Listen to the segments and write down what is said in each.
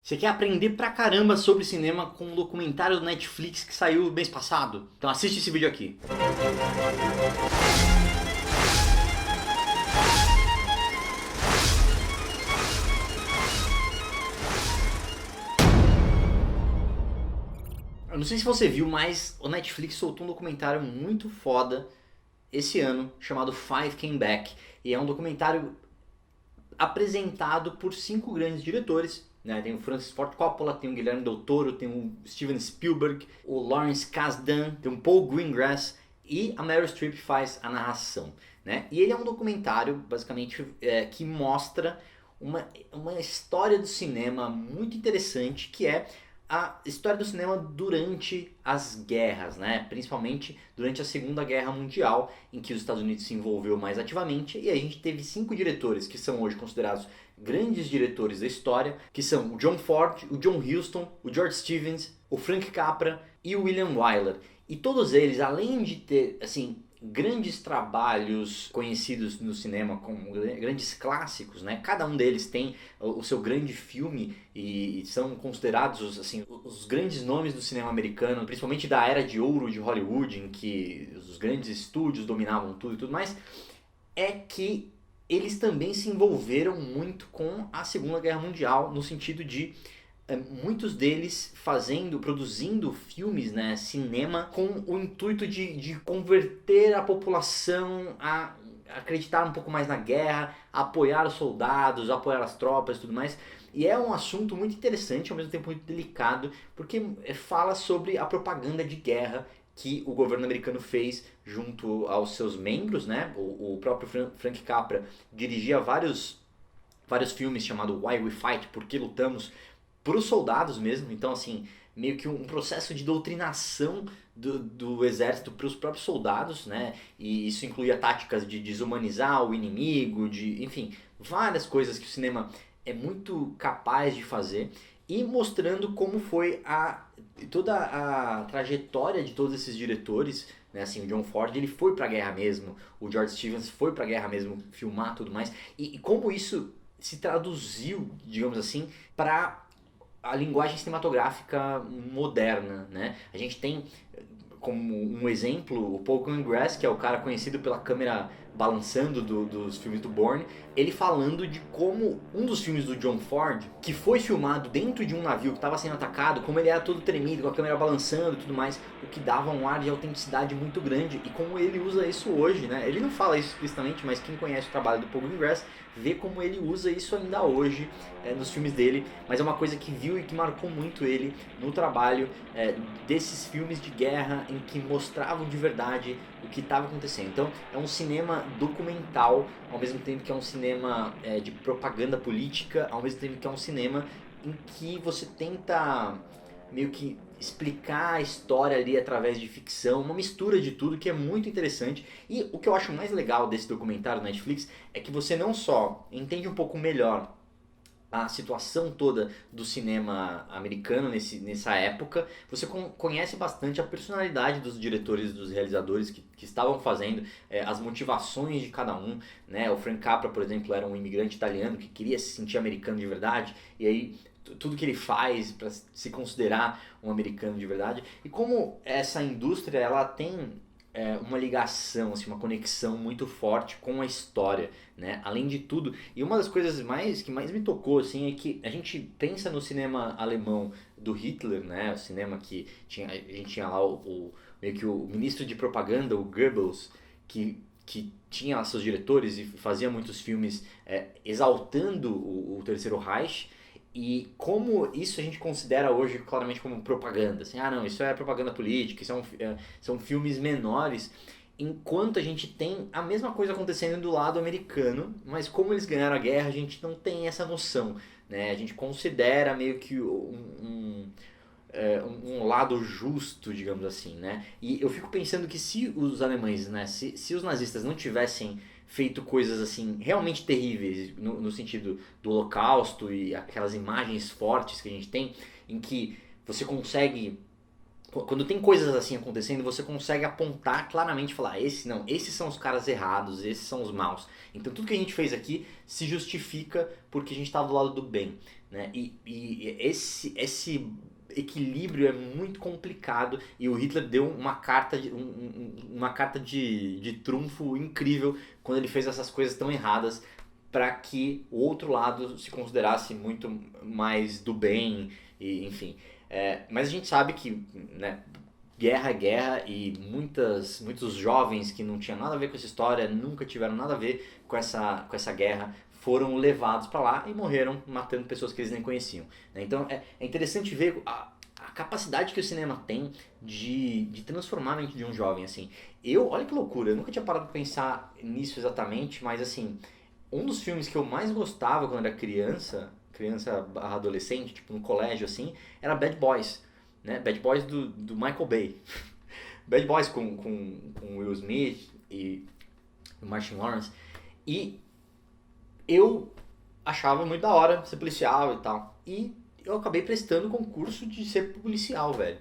Você quer aprender pra caramba sobre cinema com um documentário do Netflix que saiu mês passado? Então assiste esse vídeo aqui. Eu não sei se você viu, mas o Netflix soltou um documentário muito foda esse ano, chamado Five Came Back. E é um documentário apresentado por 5 grandes diretores, né? Tem o Francis Ford Coppola, tem o Guilherme Del Toro, tem o Steven Spielberg, o Lawrence Kasdan, tem o Paul Greengrass e a Meryl Streep faz a narração, né? E ele é um documentário, basicamente, que mostra uma história do cinema muito interessante, que é a história do cinema durante as guerras, né? Principalmente durante a Segunda Guerra Mundial, em que os Estados Unidos se envolveu mais ativamente, e a gente teve 5 diretores que são hoje considerados grandes diretores da história, que são o John Ford, o John Huston, o George Stevens, o Frank Capra e o William Wyler. E todos eles, além de ter, assim, grandes trabalhos conhecidos no cinema como grandes clássicos, né? Cada um deles tem o seu grande filme e são considerados assim os grandes nomes do cinema americano, principalmente da era de ouro de Hollywood, em que os grandes estúdios dominavam tudo e tudo mais. É que eles também se envolveram muito com a Segunda Guerra Mundial, no sentido de muitos deles produzindo filmes, né, cinema, com o intuito de converter a população a acreditar um pouco mais na guerra, apoiar os soldados, apoiar as tropas e tudo mais. E é um assunto muito interessante, ao mesmo tempo muito delicado, porque fala sobre a propaganda de guerra que o governo americano fez junto aos seus membros, né? O próprio Frank Capra dirigia vários filmes chamados Why We Fight, Por que Lutamos, para os soldados mesmo. Então, assim, meio que um processo de doutrinação do exército para os próprios soldados, né? E isso incluía táticas de desumanizar o inimigo, enfim, várias coisas que o cinema é muito capaz de fazer, e mostrando como foi toda a trajetória de todos esses diretores, né? Assim, o John Ford, ele foi pra guerra mesmo, o George Stevens foi pra guerra mesmo filmar tudo mais, e como isso se traduziu, digamos assim, para a linguagem cinematográfica moderna, né? A gente tem como um exemplo o Paul Greengrass, que é o cara conhecido pela câmera balançando dos filmes do Bourne, ele falando de como um dos filmes do John Ford, que foi filmado dentro de um navio que estava sendo atacado, como ele era todo tremido, com a câmera balançando e tudo mais, o que dava um ar de autenticidade muito grande, e como ele usa isso hoje, né? Ele não fala isso explicitamente, mas quem conhece o trabalho do Paul Greengrass vê como ele usa isso ainda hoje nos filmes dele, mas é uma coisa que viu e que marcou muito ele no trabalho desses filmes de guerra em que mostravam de verdade o que estava acontecendo. Então é um cinema documental, ao mesmo tempo que é um cinema de propaganda política, ao mesmo tempo que é um cinema em que você tenta meio que explicar a história ali através de ficção, uma mistura de tudo que é muito interessante. E o que eu acho mais legal desse documentário na Netflix é que você não só entende um pouco melhor a situação toda do cinema americano nessa época, você conhece bastante a personalidade dos diretores, dos realizadores que estavam fazendo, as motivações de cada um, né? O Frank Capra, por exemplo, era um imigrante italiano que queria se sentir americano de verdade, e aí tudo que ele faz para se considerar um americano de verdade. E como essa indústria ela tem uma ligação, assim, uma conexão muito forte com a história, né? Além de tudo, e uma das coisas que mais me tocou, assim, é que a gente pensa no cinema alemão do Hitler, né? O cinema que a gente tinha lá meio que o ministro de propaganda, o Goebbels, que tinha lá seus diretores e fazia muitos filmes exaltando o Terceiro Reich. E como isso a gente considera hoje claramente como propaganda, assim, não, isso é propaganda política, são filmes menores, enquanto a gente tem a mesma coisa acontecendo do lado americano, mas como eles ganharam a guerra a gente não tem essa noção, né? A gente considera meio que um lado justo, digamos assim, né? E eu fico pensando que se os alemães, né, se os nazistas não tivessem feito coisas assim realmente terríveis no sentido do Holocausto e aquelas imagens fortes que a gente tem, em que você consegue, quando tem coisas assim acontecendo, você consegue apontar claramente e falar, esses são os caras errados, esses são os maus. Então tudo que a gente fez aqui se justifica porque a gente está do lado do bem, né? E esse equilíbrio é muito complicado e o Hitler deu uma carta uma carta de trunfo incrível quando ele fez essas coisas tão erradas para que o outro lado se considerasse muito mais do bem e enfim. Mas a gente sabe que, né, guerra é guerra e muitos jovens que não tinham nada a ver com essa história, nunca tiveram nada a ver com essa guerra, foram levados para lá e morreram matando pessoas que eles nem conheciam, né? Então é interessante ver a capacidade que o cinema tem de transformar a mente de um jovem, assim. Olha que loucura, eu nunca tinha parado pra pensar nisso exatamente, mas assim, um dos filmes que eu mais gostava quando era criança barra adolescente, tipo no colégio assim, era Bad Boys, né? Bad Boys do Michael Bay. Bad Boys com Will Smith e o Martin Lawrence. E eu achava muito da hora ser policial e tal. E eu acabei prestando concurso de ser policial, velho.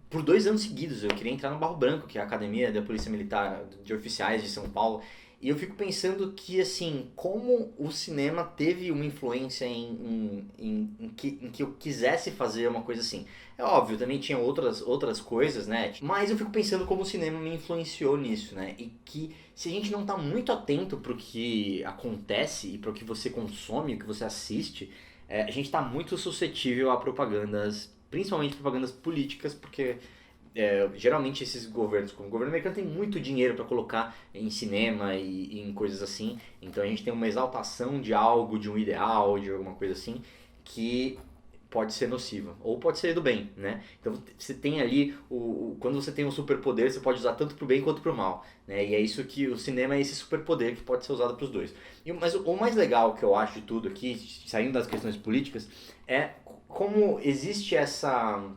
Por 2 anos seguidos, eu queria entrar no Barro Branco, que é a academia da Polícia Militar de Oficiais de São Paulo. E eu fico pensando que, assim, como o cinema teve uma influência em que eu quisesse fazer uma coisa assim. É óbvio, também tinha outras coisas, né? Mas eu fico pensando como o cinema me influenciou nisso, né? E que se a gente não tá muito atento pro que acontece e pro que você consome, o que você assiste, a gente tá muito suscetível a propagandas, principalmente propagandas políticas, porque geralmente esses governos, como o governo americano, tem muito dinheiro para colocar em cinema e em coisas assim. Então a gente tem uma exaltação de algo, de um ideal, de alguma coisa assim, que pode ser nociva ou pode ser do bem, né? Então você tem ali quando você tem um superpoder, você pode usar tanto pro bem quanto pro mal, né? E é isso que o cinema é, esse superpoder que pode ser usado para os dois. Mas o mais legal que eu acho de tudo aqui, saindo das questões políticas, é como existe essa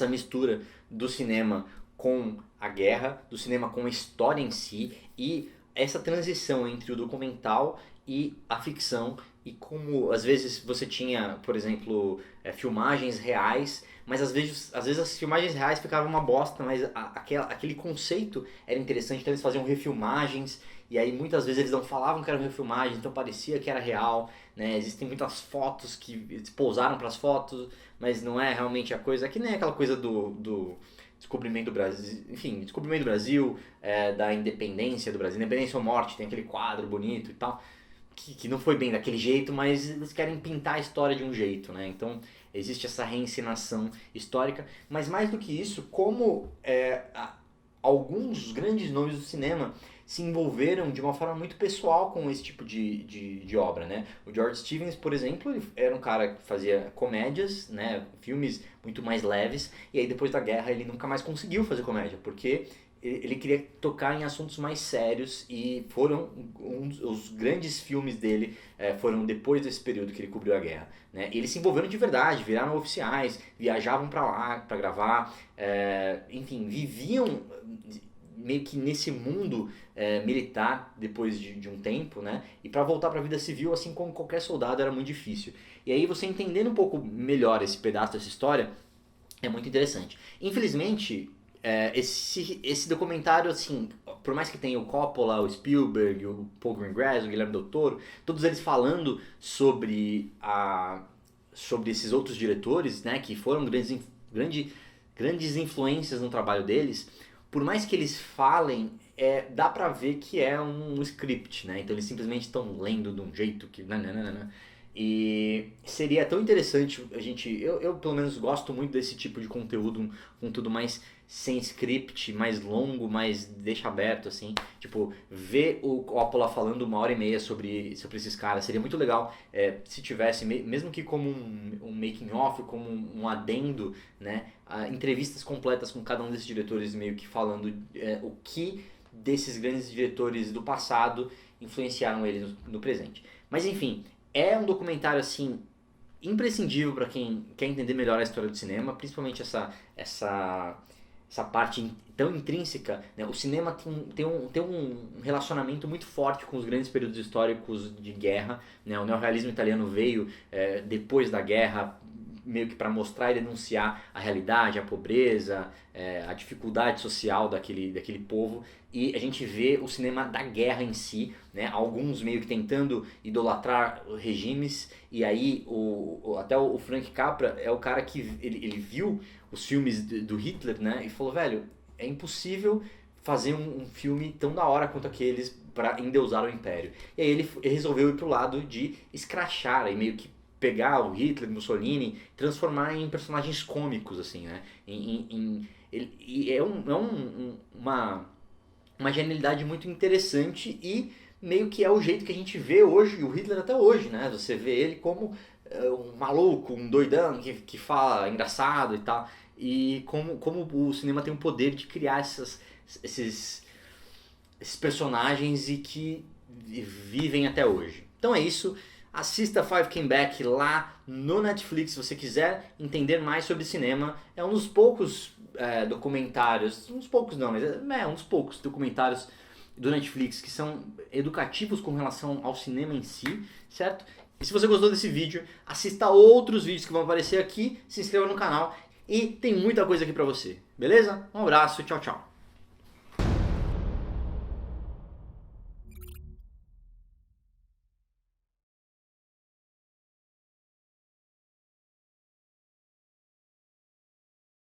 mistura do cinema com a guerra, do cinema com a história em si e essa transição entre o documental e a ficção e como às vezes você tinha, por exemplo, filmagens reais, mas às vezes as filmagens reais ficavam uma bosta, mas aquele conceito era interessante, então eles faziam refilmagens e aí muitas vezes eles não falavam que era refilmagem, então parecia que era real, né? Existem muitas fotos que eles pousaram para as fotos, mas não é realmente a coisa, é que nem aquela coisa do descobrimento do Brasil, enfim, descobrimento do Brasil, da independência do Brasil, independência ou morte, tem aquele quadro bonito e tal, que não foi bem daquele jeito, mas eles querem pintar a história de um jeito, né? Então existe essa reencenação histórica, mas mais do que isso, como alguns grandes nomes do cinema se envolveram de uma forma muito pessoal com esse tipo de obra, né? O George Stevens, por exemplo, ele era um cara que fazia comédias, né? Filmes muito mais leves, e aí depois da guerra ele nunca mais conseguiu fazer comédia, porque ele queria tocar em assuntos mais sérios e foram os grandes filmes dele foram depois desse período que ele cobriu a guerra, né? E eles se envolveram de verdade, viraram oficiais, viajavam pra lá pra gravar, enfim, viviam meio que nesse mundo militar depois de um tempo, né? E para voltar para a vida civil, assim como qualquer soldado, era muito difícil. E aí você entendendo um pouco melhor esse pedaço dessa história é muito interessante. Infelizmente, esse documentário, assim, por mais que tenha o Coppola, o Spielberg, o Paul Greengrass, o Guilherme Del Toro, todos eles falando sobre esses outros diretores, né, que foram grandes influências no trabalho deles, por mais que eles falem, dá pra ver que é um script, né? Então eles simplesmente estão lendo de um jeito que... Nananana. E seria tão interessante a gente... Eu pelo menos gosto muito desse tipo de conteúdo, um conteúdo mais sem script, mais longo, mais deixa aberto, assim. Tipo, ver o Coppola falando 1h30 sobre esses caras seria muito legal se tivesse, mesmo que como um making off, como um adendo, né? Entrevistas completas com cada um desses diretores meio que falando o que desses grandes diretores do passado influenciaram eles no presente. Mas enfim, é um documentário assim imprescindível para quem quer entender melhor a história do cinema, principalmente essa parte tão intrínseca, né? O cinema tem um relacionamento muito forte com os grandes períodos históricos de guerra, né? O neorrealismo italiano veio depois da guerra, meio que para mostrar e denunciar a realidade, a pobreza, a dificuldade social daquele povo. E a gente vê o cinema da guerra em si, né? Alguns meio que tentando idolatrar regimes, e aí até o Frank Capra é o cara que ele viu os filmes do Hitler, né? E falou, velho, é impossível fazer um filme tão da hora quanto aqueles para endeusar o Império. E aí ele resolveu ir pro lado de escrachar e meio que pegar o Hitler, Mussolini, transformar em personagens cômicos, assim, né? E é uma genialidade muito interessante e meio que é o jeito que a gente vê hoje, o Hitler até hoje, né? Você vê ele como um maluco, um doidão que fala engraçado e tal. E como o cinema tem o poder de criar esses personagens e que vivem até hoje. Então é isso. Assista Five Came Back lá no Netflix se você quiser entender mais sobre cinema. É um dos poucos documentários, uns poucos não, mas um dos poucos documentários do Netflix que são educativos com relação ao cinema em si, certo? E se você gostou desse vídeo, assista outros vídeos que vão aparecer aqui, se inscreva no canal e tem muita coisa aqui pra você, beleza? Um abraço, tchau, tchau.